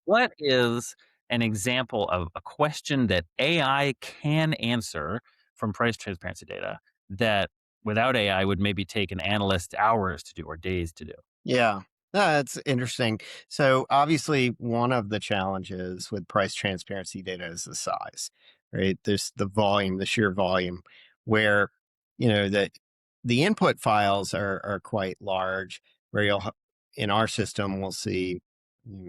what is an example of a question that AI can answer from price transparency data that without AI would maybe take an analyst hours to do or days to do? Yeah. No, that's interesting. So obviously one of the challenges with price transparency data is the size, right? There's the volume, the sheer volume where, the input files are quite large where in our system, we'll see,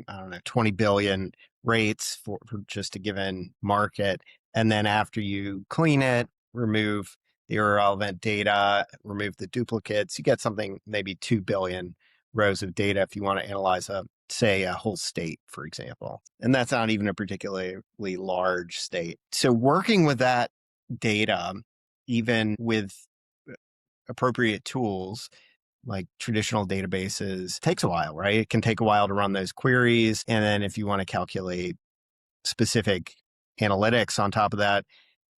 I don't know, 20 billion rates for just a given market. And then after you clean it, remove the irrelevant data, remove the duplicates, you get something maybe 2 billion rows of data if you want to analyze say a whole state, for example. And that's not even a particularly large state. So working with that data, even with appropriate tools like traditional databases, takes a while, right? It can take a while to run those queries. And then if you want to calculate specific analytics on top of that,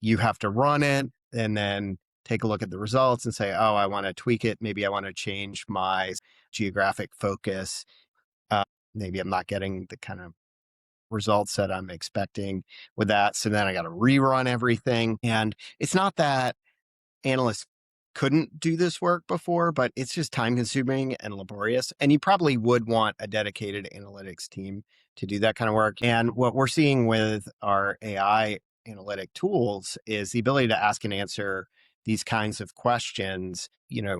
you have to run it and then take a look at the results and say, oh, I want to tweak it. Maybe I want to change my geographic focus. Uh, Maybe I'm not getting the kind of results that I'm expecting with that. So then I got to rerun everything. And it's not that analysts couldn't do this work before, but it's just time consuming and laborious. And you probably would want a dedicated analytics team to do that kind of work. And what we're seeing with our AI analytic tools is the ability to ask and answer these kinds of questions,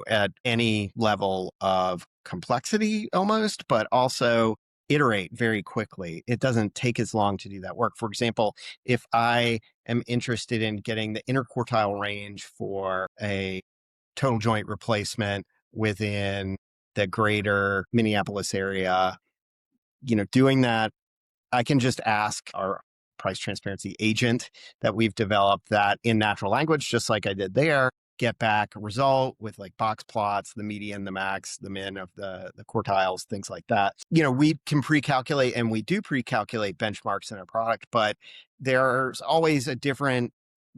at any level of complexity almost, but also iterate very quickly. It doesn't take as long to do that work. For example, if I am interested in getting the interquartile range for a total joint replacement within the greater Minneapolis area, doing that, I can just ask our price transparency agent that we've developed that in natural language, just like I did there, get back a result with like box plots, the median, the max, the min of the quartiles, things like that. We can pre-calculate and we do pre-calculate benchmarks in our product, but there's always a different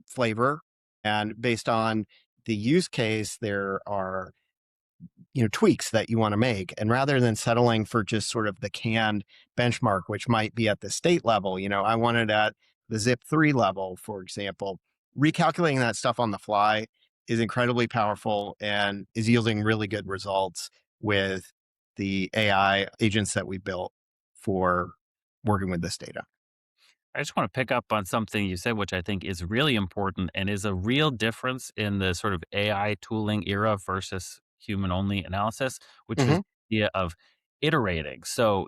flavor. And based on the use case, there are tweaks that you want to make. And rather than settling for just sort of the canned benchmark, which might be at the state level, I want it at the zip 3 level, for example. Recalculating that stuff on the fly is incredibly powerful and is yielding really good results with the AI agents that we built for working with this data. I just want to pick up on something you said, which I think is really important and is a real difference in the sort of AI tooling era versus human only analysis, which is Hmm. the idea of iterating. So,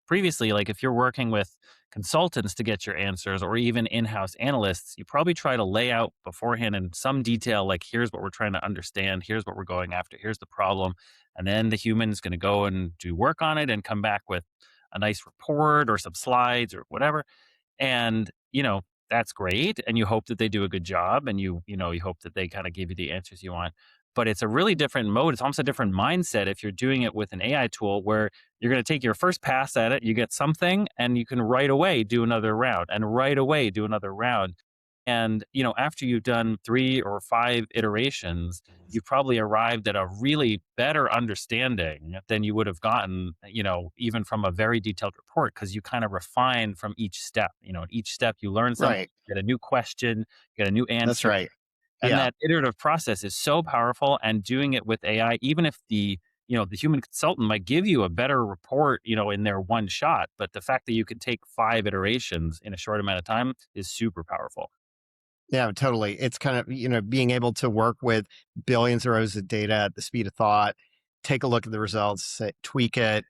previously, like if you're working with consultants to get your answers or even in house analysts, you probably try to lay out beforehand in some detail, like, here's what we're trying to understand, here's what we're going after, here's the problem. And then the human's going to go and do work on it and come back with a nice report or some slides or whatever. And, that's great. And you hope that they do a good job and you hope that they kind of give you the answers you want. But it's a really different mode. It's almost a different mindset if you're doing it with an AI tool where you're going to take your first pass at it, you get something, and you can right away do another round and right away do another round. And, after you've done 3 or 5 iterations, you've probably arrived at a really better understanding than you would have gotten, even from a very detailed report, because you kind of refine from each step. At each step, you learn something, Right. get a new question, get a new That's answer. right. And Yeah. that iterative process is so powerful. And doing it with AI, even if the human consultant might give you a better report, in their one shot, but the fact that you can take 5 iterations in a short amount of time is super powerful. Yeah, totally. It's kind of, being able to work with billions of rows of data at the speed of thought, take a look at the results, tweak it,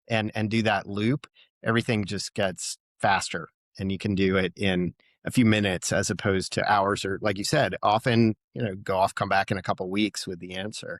and do that loop. Everything just gets faster and you can do it in a few minutes as opposed to hours or like you said, often, go off, come back in a couple of weeks with the answer.